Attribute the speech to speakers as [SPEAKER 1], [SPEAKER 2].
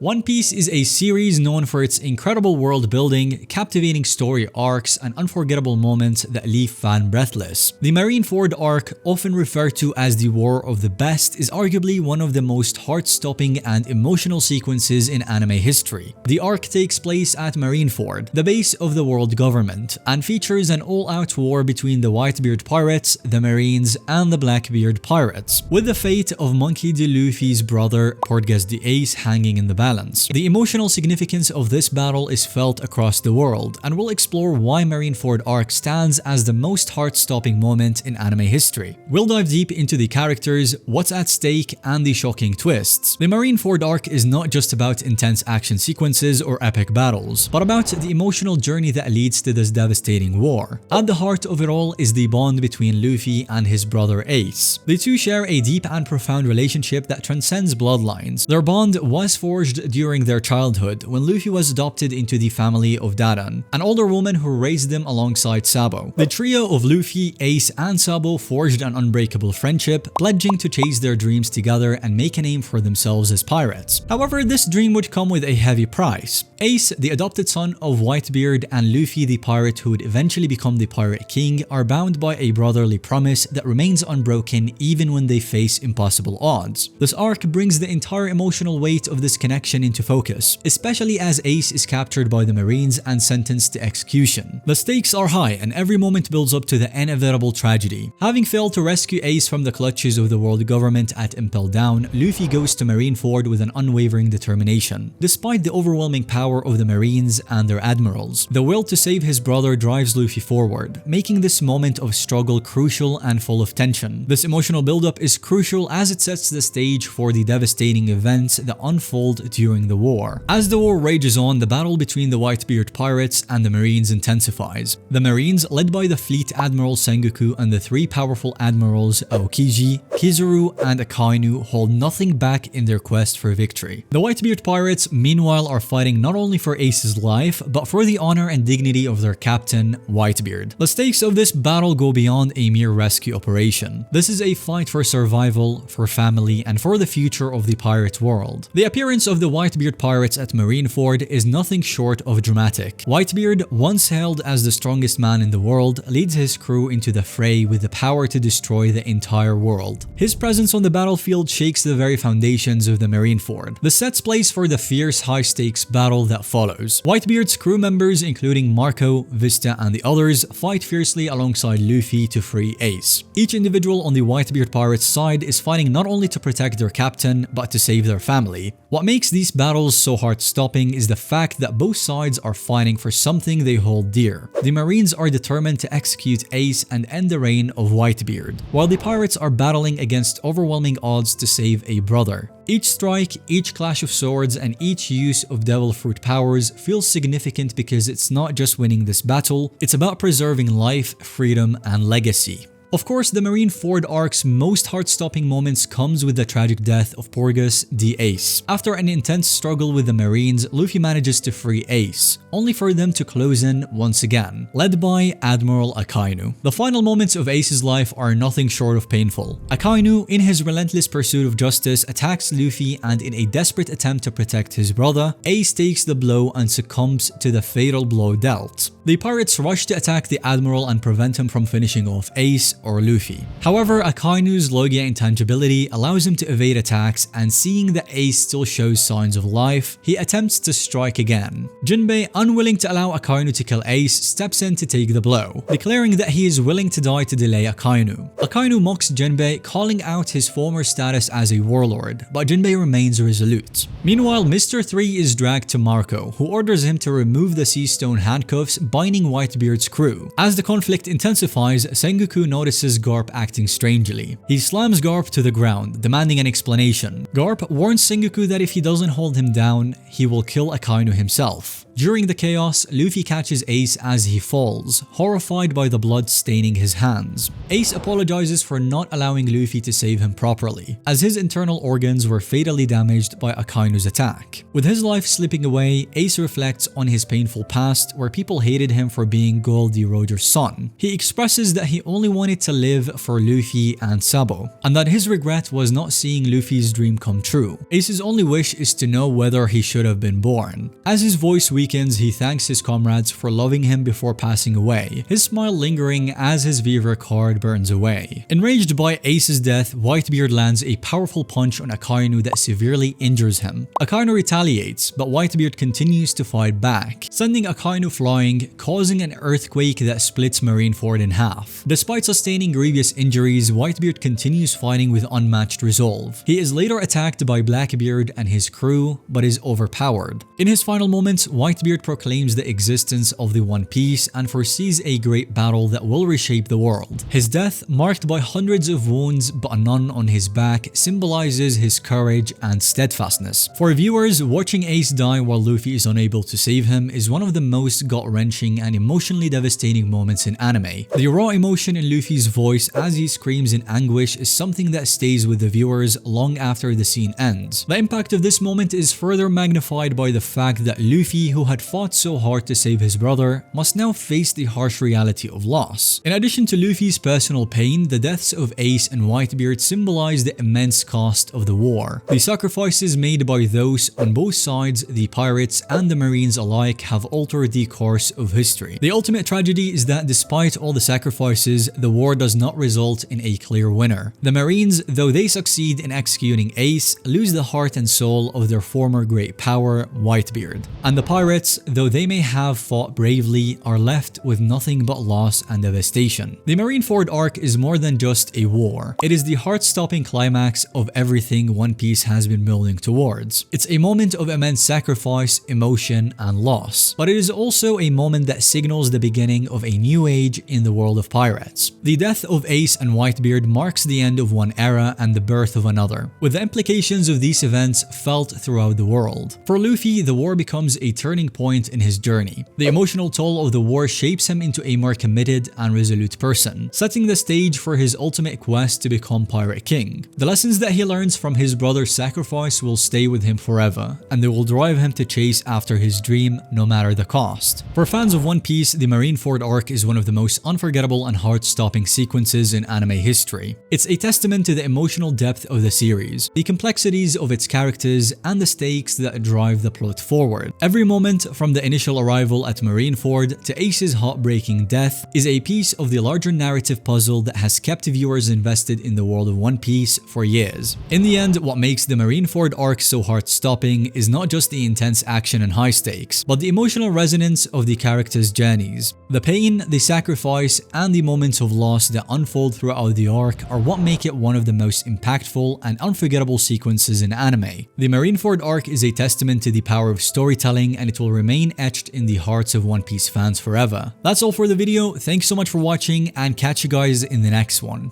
[SPEAKER 1] One Piece is a series known for its incredible world building, captivating story arcs, and unforgettable moments that leave fans breathless. The Marineford Arc, often referred to as the War of the Best, is arguably one of the most heart-stopping and emotional sequences in anime history. The arc takes place at Marineford, the base of the world government, and features an all-out war between the Whitebeard Pirates, the Marines, and the Blackbeard Pirates, with the fate of Monkey D. Luffy's brother, Portgas D. hanging in the balance. The emotional significance of this battle is felt across the world, and we'll explore why Marineford Arc stands as the most heart-stopping moment in anime history. We'll dive deep into the characters, what's at stake, and the shocking twists. The Marineford Arc is not just about intense action sequences or epic battles, but about the emotional journey that leads to this devastating war. At the heart of it all is the bond between Luffy and his brother Ace. The two share a deep and profound relationship that transcends bloodlines. Their bond was forged during their childhood when Luffy was adopted into the family of Dadan, an older woman who raised them alongside Sabo. The trio of Luffy, Ace, and Sabo forged an unbreakable friendship, pledging to chase their dreams together and make a name for themselves as pirates. However, this dream would come with a heavy price. Ace, the adopted son of Whitebeard, and Luffy, the pirate who would eventually become the Pirate King, are bound by a brotherly promise that remains unbroken even when they face impossible odds. This arc brings the entire emotional weight of this connection into focus, especially as Ace is captured by the Marines and sentenced to execution. The stakes are high and every moment builds up to the inevitable tragedy. Having failed to rescue Ace from the clutches of the world government at Impel Down, Luffy goes to Marineford with an unwavering determination. Despite the overwhelming power of the Marines and their admirals, the will to save his brother drives Luffy forward, making this moment of struggle crucial and full of tension. This emotional buildup is crucial as it sets the stage for the devastating events that unfold during the war. As the war rages on, the battle between the Whitebeard Pirates and the Marines intensifies. The Marines, led by the Fleet Admiral Sengoku and the three powerful admirals Aokiji, Kizaru, and Akainu, hold nothing back in their quest for victory. The Whitebeard Pirates, meanwhile, are fighting not only for Ace's life, but for the honor and dignity of their captain, Whitebeard. The stakes of this battle go beyond a mere rescue operation. This is a fight for survival, for family, and for the future of the pirate world. The appearance of the Whitebeard Pirates at Marineford is nothing short of dramatic. Whitebeard, once hailed as the strongest man in the world, leads his crew into the fray with the power to destroy the entire world. His presence on the battlefield shakes the very foundations of the Marineford. This sets place for the fierce high-stakes battle that follows. Whitebeard's crew members, including Marco, Vista, and the others, fight fiercely alongside Luffy to free Ace. Each individual on the Whitebeard Pirates side is fighting not only to protect their captain, but to save their family. What makes these battles so heart-stopping is the fact that both sides are fighting for something they hold dear. The Marines are determined to execute Ace and end the reign of Whitebeard, while the pirates are battling against overwhelming odds to save a brother. Each strike, each clash of swords, and each use of devil fruit powers feels significant because it's not just winning this battle, it's about preserving life, freedom, and legacy. Of course, the Marineford Arc's most heart-stopping moments comes with the tragic death of Portgas D. After an intense struggle with the Marines, Luffy manages to free Ace, only for them to close in once again, led by Admiral Akainu. The final moments of Ace's life are nothing short of painful. Akainu, in his relentless pursuit of justice, attacks Luffy, and in a desperate attempt to protect his brother, Ace takes the blow and succumbs to the fatal blow dealt. The pirates rush to attack the Admiral and prevent him from finishing off Ace or Luffy. However, Akainu's Logia intangibility allows him to evade attacks, and seeing that Ace still shows signs of life, he attempts to strike again. Jinbei, unwilling to allow Akainu to kill Ace, steps in to take the blow, declaring that he is willing to die to delay Akainu. Akainu mocks Jinbei, calling out his former status as a warlord, but Jinbei remains resolute. Meanwhile, Mr. 3 is dragged to Marco, who orders him to remove the sea stone handcuffs binding Whitebeard's crew. As the conflict intensifies, Sengoku notices Garp acting strangely. He slams Garp to the ground, demanding an explanation. Garp warns Sengoku that if he doesn't hold him down, he will kill Akainu himself. During the chaos, Luffy catches Ace as he falls, horrified by the blood staining his hands. Ace apologizes for not allowing Luffy to save him properly, as his internal organs were fatally damaged by Akainu's attack. With his life slipping away, Ace reflects on his painful past where people hated him for being Gold D. Roger's son. He expresses that he only wanted to live for Luffy and Sabo, and that his regret was not seeing Luffy's dream come true. Ace's only wish is to know whether he should have been born. As his voice weakens, he thanks his comrades for loving him before passing away, his smile lingering as his Vivre card burns away. Enraged by Ace's death, Whitebeard lands a powerful punch on Akainu that severely injures him. Akainu retaliates, but Whitebeard continues to fight back, sending Akainu flying, causing an earthquake that splits Marineford in half. Despite sustaining grievous injuries, Whitebeard continues fighting with unmatched resolve. He is later attacked by Blackbeard and his crew, but is overpowered. In his final moments, Whitebeard proclaims the existence of the One Piece and foresees a great battle that will reshape the world. His death, marked by hundreds of wounds but none on his back, symbolizes his courage and steadfastness. For viewers, watching Ace die while Luffy is unable to save him is one of the most gut-wrenching and emotionally devastating moments in anime. The raw emotion in Luffy's voice as he screams in anguish is something that stays with the viewers long after the scene ends. The impact of this moment is further magnified by the fact that Luffy, who had fought so hard to save his brother, must now face the harsh reality of loss. In addition to Luffy's personal pain, the deaths of Ace and Whitebeard symbolize the immense cost of the war. The sacrifices made by those on both sides, the pirates and the marines alike, have altered the course of history. The ultimate tragedy is that despite all the sacrifices, the war does not result in a clear winner. The marines, though they succeed in executing Ace, lose the heart and soul of their former great power, Whitebeard. And the pirates, though they may have fought bravely, are left with nothing but loss and devastation. The Marineford Arc is more than just a war. It is the heart-stopping climax of everything One Piece has been building towards. It's a moment of immense sacrifice, emotion, and loss. But it is also a moment that signals the beginning of a new age in the world of pirates. The death of Ace and Whitebeard marks the end of one era and the birth of another, with the implications of these events felt throughout the world. For Luffy, the war becomes a turning point in his journey. The emotional toll of the war shapes him into a more committed and resolute person, setting the stage for his ultimate quest to become Pirate King. The lessons that he learns from his brother's sacrifice will stay with him forever, and they will drive him to chase after his dream no matter the cost. For fans of One Piece, the Marineford Arc is one of the most unforgettable and heart-stopping sequences in anime history. It's a testament to the emotional depth of the series, the complexities of its characters, and the stakes that drive the plot forward. Every moment, from the initial arrival at Marineford to Ace's heartbreaking death, is a piece of the larger narrative puzzle that has kept viewers invested in the world of One Piece for years. In the end, what makes the Marineford Arc so heart-stopping is not just the intense action and high stakes, but the emotional resonance of the characters' journeys. The pain, the sacrifice, and the moments of loss that unfold throughout the arc are what make it one of the most impactful and unforgettable sequences in anime. The Marineford Arc is a testament to the power of storytelling, and it will remain etched in the hearts of One Piece fans forever. That's all for the video. Thanks so much for watching, and catch you guys in the next one.